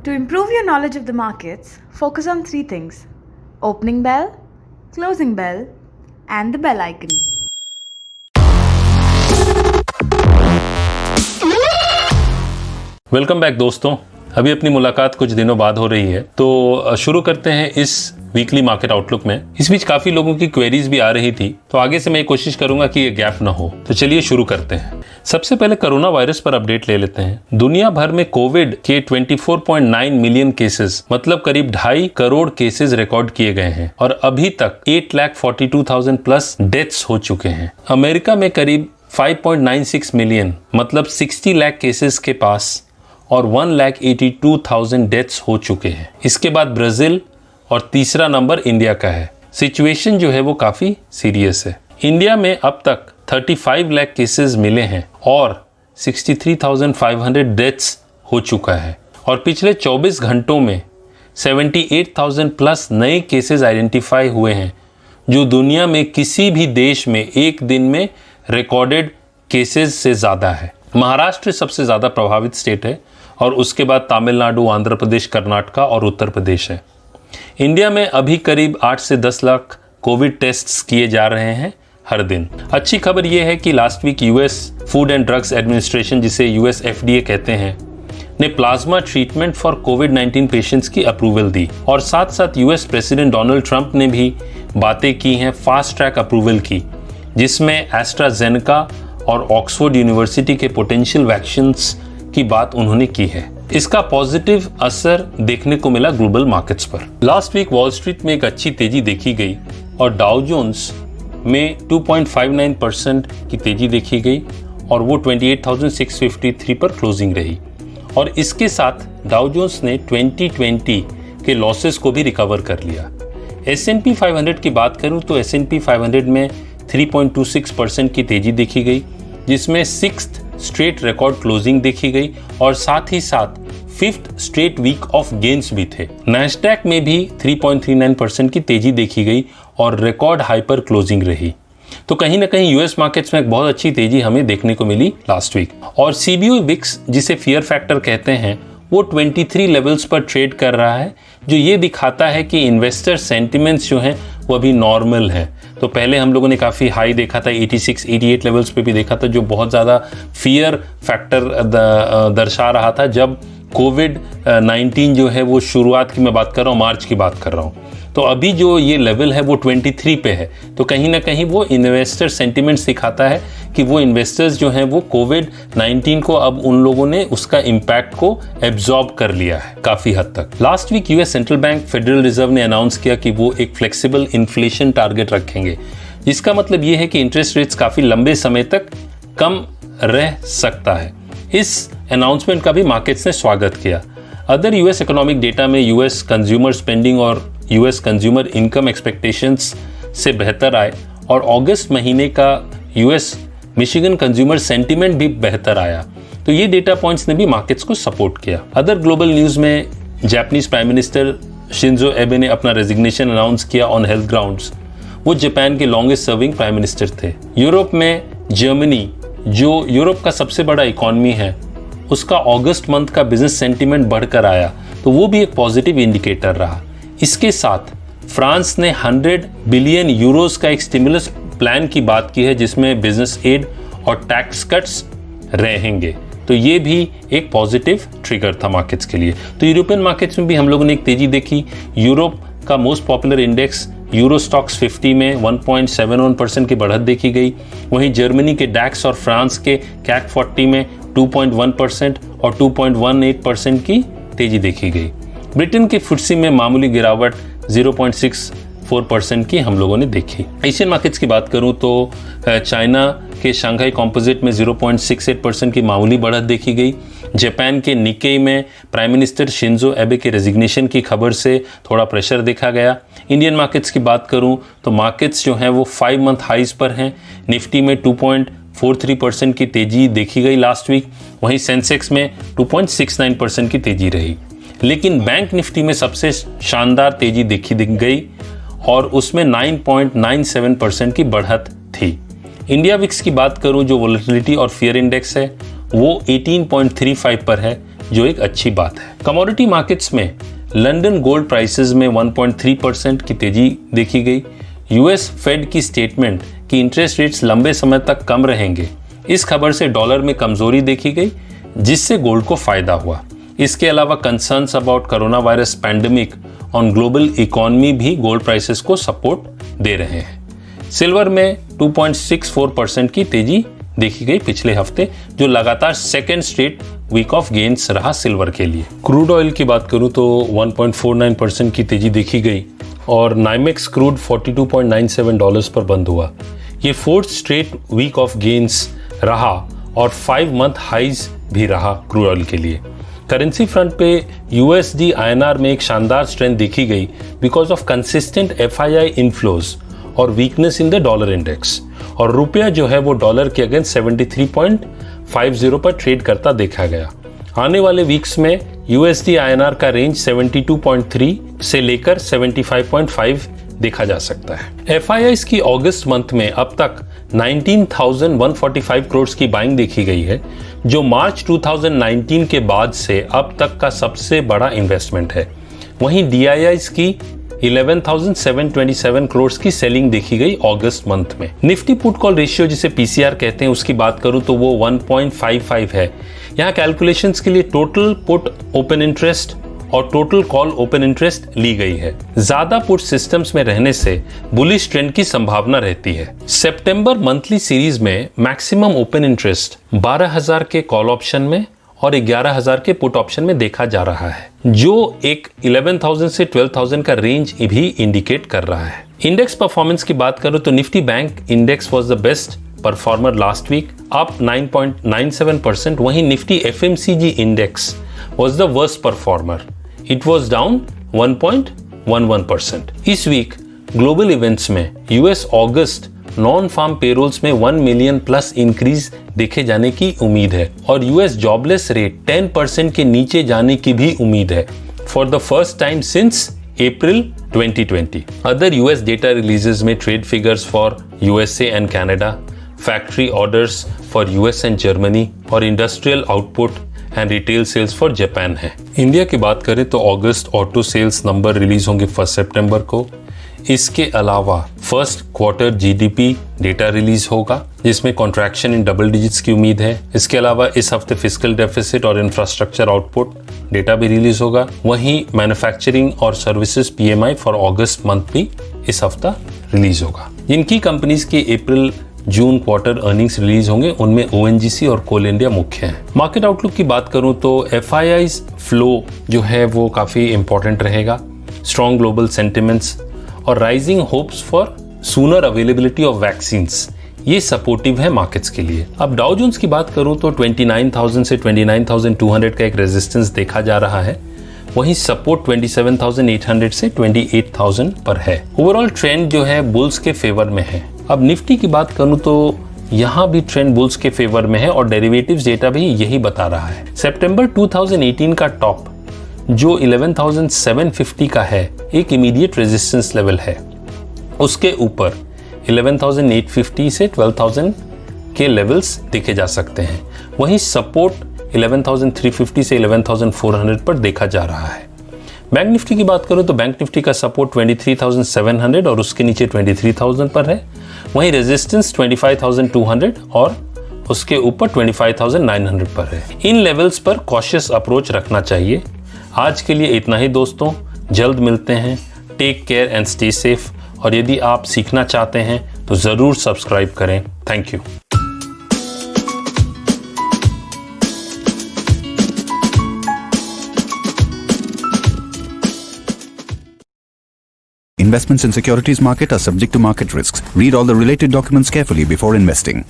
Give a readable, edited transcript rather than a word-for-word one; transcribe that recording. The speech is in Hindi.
To improve your knowledge of the markets, focus on three things: opening bell, closing bell, and the bell icon. Welcome back दोस्तों। अभी अपनी मुलाकात कुछ दिनों बाद हो रही है, तो शुरू करते हैं इस वीकली मार्केट आउटलुक में। इस बीच काफी लोगों की क्वेरीज भी आ रही थी, तो आगे से मैं ये कोशिश करूंगा कि ये गैप ना हो। तो चलिए शुरू करते हैं। सबसे पहले कोरोना वायरस पर अपडेट ले लेते हैं। दुनिया भर में कोविड के 24.9 मिलियन केसेस, मतलब करीब 2.5 करोड़ केसेस रिकॉर्ड किए गए हैं और अभी तक 8,42,000 प्लस डेथ्स हो चुके हैं। अमेरिका में करीब 5.96 मिलियन, मतलब 60 लाख केसेस के पास और 1,82,000 डेथ्स हो चुके हैं। इसके बाद ब्राजील और तीसरा नंबर इंडिया का है। सिचुएशन जो है वो काफी सीरियस है। इंडिया में अब तक 35 लाख केसेस मिले हैं और 63,500 डेथ्स हो चुका है और पिछले 24 घंटों में 78,000 प्लस नए केसेस आइडेंटिफाई हुए हैं, जो दुनिया में किसी भी देश में एक दिन में रिकॉर्डेड केसेस से ज़्यादा है। महाराष्ट्र सबसे ज़्यादा प्रभावित स्टेट है और उसके बाद तमिलनाडु, आंध्र प्रदेश, कर्नाटका और उत्तर प्रदेश है। इंडिया में अभी करीब 8 से 10 लाख कोविड टेस्ट्स किए जा रहे हैं हर दिन। अच्छी खबर यह है कि last week US food and drugs administration, जिसे यूएस FDA कहते हैं, ने प्लाज्मा ट्रीटमेंट फॉर कोविड-19 पेशेंट्स की अप्रूवल दी और साथ साथ यूएस प्रेसिडेंट डोनाल्ड ट्रंप ने भी बातें की हैं फास्ट ट्रैक अप्रूवल की, जिसमें एस्ट्राजेनेका और ऑक्सफोर्ड यूनिवर्सिटी के पोटेंशियल वैक्सीन्स की बात उन्होंने की है। इसका पॉजिटिव असर देखने को मिला ग्लोबल मार्केट्स पर। लास्ट वीक वॉल स्ट्रीट में एक अच्छी तेजी देखी गई और डाउ जोन्स में 2.59% की तेजी देखी गई और वो 28,653 पर क्लोजिंग रही। और इसके साथ डाउ जोन्स ने 2020 के लॉसेस को भी रिकवर कर लिया। S&P 500 की बात करूं तो S&P 500 में 3.26% की तेजी देखी गई, जिसमें 6th स्ट्रेट रिकॉर्ड क्लोजिंग देखी गई और साथ ही साथ 5th straight week of gains भी थे। नैस्डैक में भी 3.39% की तेजी देखी गई और रिकॉर्ड हाई पर क्लोजिंग रही। तो कहीं ना कहीं यूएस मार्केट्स में एक बहुत अच्छी तेजी हमें देखने को मिली लास्ट वीक। और CBOE विक्स, जिसे फियर फैक्टर कहते हैं, वो 23 लेवल्स पर ट्रेड कर रहा है, जो ये दिखाता है कि इन्वेस्टर सेंटिमेंट्स जो हैं वो अभी नॉर्मल है। तो पहले हम लोगों ने काफ़ी हाई देखा था, 86, 88 लेवल्स पे भी देखा था, जो बहुत ज़्यादा फियर फैक्टर दर्शा रहा था जब कोविड-19 जो है वो शुरुआत की मैं बात कर रहा हूँ, मार्च की बात कर रहा हूँ। तो अभी जो ये लेवल है वो 23 पे है, तो कहीं ना कहीं वो इन्वेस्टर सेंटिमेंट्स दिखाता है कि वो इन्वेस्टर्स जो हैं वो कोविड-19 को अब उन लोगों ने उसका इम्पैक्ट को एब्जॉर्ब कर लिया है काफ़ी हद तक। Last week US central bank Federal Reserve ने अनाउंस किया कि वो एक फ्लेक्सिबल इन्फ्लेशन टारगेट रखेंगे, जिसका मतलब ये है कि इंटरेस्ट रेट्स काफ़ी लंबे समय तक कम रह सकता है। इस अनाउंसमेंट का भी मार्केट्स ने स्वागत किया। अदर यूएस इकोनॉमिक डेटा में यूएस कंज्यूमर स्पेंडिंग और यूएस कंज्यूमर इनकम एक्सपेक्टेशंस से बेहतर आए और अगस्त महीने का यूएस मिशिगन कंज्यूमर सेंटीमेंट भी बेहतर आया। तो ये डेटा पॉइंट्स ने भी मार्केट्स को सपोर्ट किया। अदर ग्लोबल न्यूज़ में जापानीज प्राइम मिनिस्टर शिंजो एबे ने अपना रेजिग्नेशन अनाउंस किया ऑन हेल्थ ग्राउंड्स। वो जापान के लॉन्गेस्ट सर्विंग प्राइम मिनिस्टर थे। यूरोप में जर्मनी, जो यूरोप का सबसे बड़ा इकॉनमी है, उसका अगस्त मंथ का बिजनेस सेंटीमेंट बढ़कर आया, तो वो भी एक पॉजिटिव इंडिकेटर रहा। इसके साथ फ्रांस ने 100 बिलियन यूरोस का एक स्टिमुलस प्लान की बात की है, जिसमें बिजनेस एड और टैक्स कट्स रहेंगे, तो ये भी एक पॉजिटिव ट्रिगर था मार्केट्स के लिए। तो यूरोपियन मार्केट्स में भी हम लोगों ने एक तेजी देखी। यूरोप का most popular index euro stocks 50 में 1.71% की बढ़त देखी गई। वहीं जर्मनी के डैक्स और फ्रांस के कैक 40 में 2.1% और 2.18% की तेजी देखी गई। ब्रिटेन के फुटसी में मामूली गिरावट 0.64% की हम लोगों ने देखी। एशियन मार्केट्स की बात करूं तो चाइना के शंघाई कॉम्पोजिट में 0.68% की मामूली बढ़त देखी गई। जापान के निक्केई में प्राइम मिनिस्टर शिंजो एबे के रेजिग्नेशन की खबर से थोड़ा प्रेशर देखा गया। इंडियन मार्केट्स की बात करूं तो मार्केट्स जो हैं वो 5 मंथ हाइज पर हैं। निफ्टी में 2.43% की तेजी देखी गई लास्ट वीक। वहीं सेंसेक्स में 2.69% की तेजी रही। लेकिन बैंक निफ्टी में सबसे शानदार तेजी देखी गई और उसमें 9.97% की बढ़त थी। इंडिया विक्स की बात करूं, जो वोलेटिलिटी और फियर इंडेक्स है, वो 18.35 पर है, जो एक अच्छी बात है। कमोडिटी मार्केट्स में लंदन गोल्ड प्राइसेस में 1.3% की तेजी देखी गई। यूएस फेड की स्टेटमेंट कि इंटरेस्ट रेट्स लंबे समय तक कम रहेंगे, इस खबर से डॉलर में कमजोरी देखी गई, जिससे गोल्ड को फायदा हुआ। इसके अलावा concerns about corona virus pandemic on global economy भी गोल्ड प्राइसेस को सपोर्ट दे रहे हैं। सिल्वर में 2.64% की तेजी देखी गई पिछले हफ्ते, जो लगातार second straight week of gains रहा सिल्वर के लिए। क्रूड ऑयल की बात करूं तो 1.49% की तेजी देखी गई और नाइमेक्स क्रूड $42.97 पर बंद हुआ। ये fourth straight week of gains रहा और 5 मंथ हाइज भी रहा क्रूड ऑयल के लिए। करेंसी फ्रंट पे यूएसडी आईएनआर में एक शानदार स्ट्रेंथ देखी गई because of consistent FII inflows और weakness in the dollar index, और रुपया जो है वो डॉलर के अगेंस्ट 73.50 पर ट्रेड करता देखा गया। आने वाले वीक्स में यूएसडी आईएनआर का रेंज 72.3 से लेकर 75.5 देखा जा सकता है। एफआईआईस की अगस्त मंथ में अब तक 19,145 करोड़ की बाइंग देखी गई है, जो मार्च 2019 के बाद से अब तक का सबसे बड़ा इन्वेस्टमेंट है। वहीं डीआईआईस की 11,727 करोड़ की सेलिंग देखी गई अगस्त मंथ में। निफ्टी पुट कॉल रेशियो जिसे पीसीआर कहते हैं, उसकी बात करूं तो वो 1.55 है। यहाँ कैलकुलेशंस के लिए टोटल पुट ओपन इंटरेस्ट और टोटल कॉल ओपन इंटरेस्ट ली गई है। ज्यादा पुट सिस्टम्स में रहने से बुलिश ट्रेंड की संभावना रहती है। सितंबर मंथली सीरीज में मैक्सिमम ओपन इंटरेस्ट 12,000 के कॉल ऑप्शन में और 11,000 के पुट ऑप्शन में देखा जा रहा है, जो एक 11,000 से 12,000 का रेंज भी इंडिकेट कर रहा है। इंडेक्स परफॉर्मेंस की बात करूं तो Nifty bank index was the best performer last week, up 9.97%। वहीं Nifty FMCG index was the worst performer, it was down 1.11%। इस वीक ग्लोबल इवेंट्स में US August non farm payrolls में 1 मिलियन प्लस इंक्रीज देखे जाने की उम्मीद है और यूएस जॉबलेस रेट 10% के नीचे जाने की भी उम्मीद है for the first time since April 2020। Other US data releases में trade figures for USA and Canada, factory orders for US and Germany और industrial output and retail sales for Japan है। इंडिया की बात करें तो अगस्त ऑटो सेल्स नंबर रिलीज होंगे 1 सितंबर को। इसके अलावा first quarter GDP data release होगा, जिसमें कॉन्ट्रैक्शन इन डबल डिजिट्स की उम्मीद है। इसके अलावा इस हफ्ते फिस्कल डेफिसिट और इंफ्रास्ट्रक्चर आउटपुट डेटा भी रिलीज होगा। वहीं मैन्युफैक्चरिंग और services PMI for August month भी इस हफ्ता रिलीज होगा। जिनकी कंपनीज के अप्रैल जून क्वार्टर अर्निंग्स रिलीज होंगे, उनमें ओएनजीसी और कोल इंडिया मुख्य हैं। मार्केट आउटलुक की बात करूं तो एफआईआई's फ्लो जो है वो काफी इंपॉर्टेंट रहेगा। स्ट्रॉन्ग ग्लोबल सेंटिमेंट्स और rising hopes for sooner availability of vaccines, ये सपोर्टिव है मार्केट्स के लिए। अब डाउ जोन्स की बात करूं तो 29,000 से 29,200 का एक रेजिस्टेंस देखा जा रहा है। वहीं सपोर्ट 27,800 से 28,000 पर है। ओवरऑल ट्रेंड जो है बुल्स के फेवर में है। अब निफ्टी की बात करूं तो यहां भी ट्रेंड बुल्स के फेवर में है और डेरिवेटिव्स डेटा भी यही बता रहा है। सितंबर 2018 का टॉप जो 11,750 का है, एक इमीडिएट रेजिस्टेंस लेवल है। उसके ऊपर 11,850 से 12,000 के लेवल्स देखे जा सकते हैं। वहीं सपोर्ट 11,350 से 11,400 पर देखा जा रहा है। बैंक निफ्टी की बात करूं तो बैंक निफ्टी का सपोर्ट 23,700 और उसके नीचे 23,000 पर है। वहीं रेजिस्टेंस 25,200 और उसके ऊपर 25,900 पर है। इन लेवल्स पर कॉशियस अप्रोच रखना चाहिए। आज के लिए इतना ही दोस्तों, जल्द मिलते हैं। Take care and stay safe. और यदि आप सीखना चाहते हैं तो जरूर सब्सक्राइब करें। Thank you. Investments in securities market are subject to market risks. Read all the related documents carefully before investing.